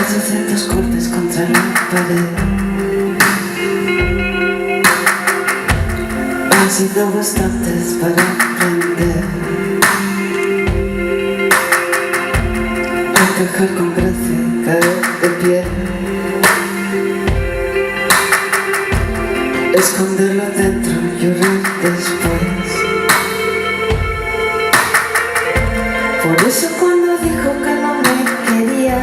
Más de 200 cortes contra la pared. Han sido bastantes para aprender a encajar con gracia y caer de pie, esconderlo dentro, llorar después. Por eso cuando dijo que no me quería,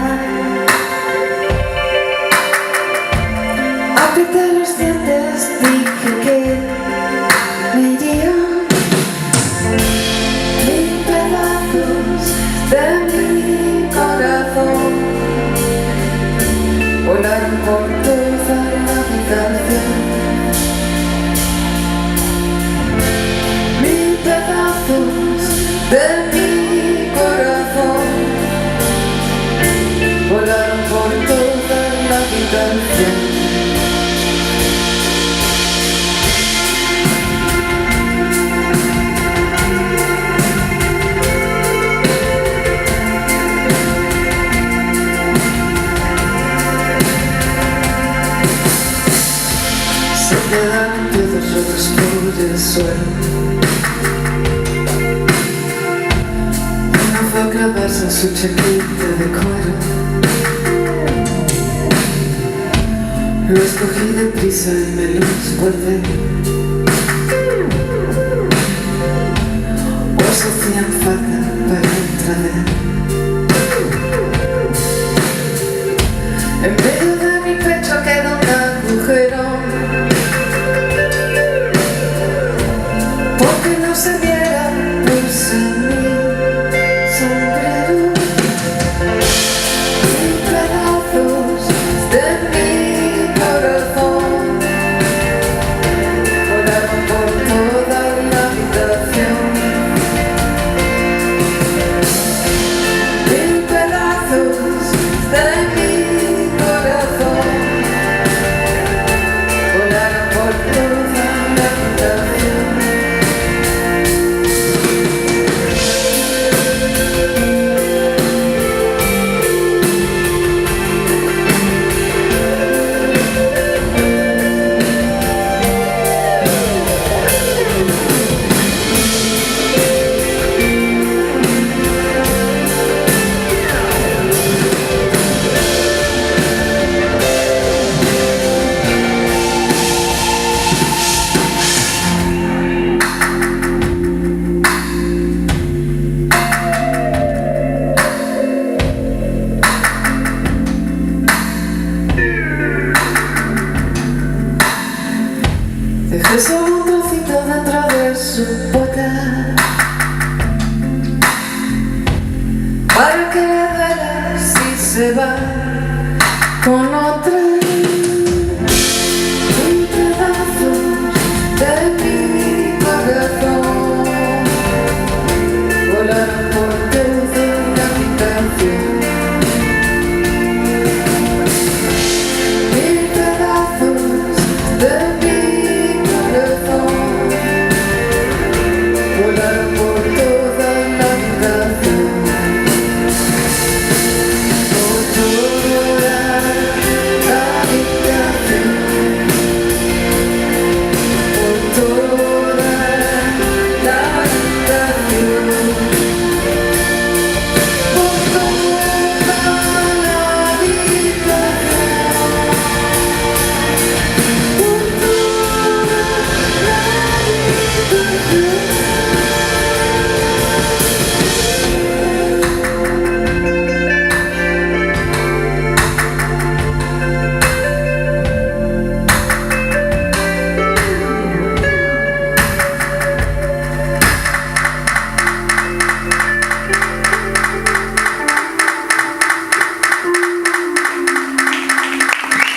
apreté los dientes, dije que me iría. Mil pedazos de mi corazón volaron por toda la habitación. Mil pedazos de mi corazón volaron por toda la habitación. Se quedan piedras rotas por el suelo. Una fue a clavarse en su chaqueta de cuero. Lo escogí deprisa y me los guardé, pues hacían falta para entrar. En medio de mi pecho quedó un agujero, porque no se viera, puse mi sombrero. Mil pedazos de mi corazón volaron por toda la habitación. Mil pedazos de mi corazón volaron por toda la habitación. Dejé solo un trocito dentro de su boca para que me duela si se va.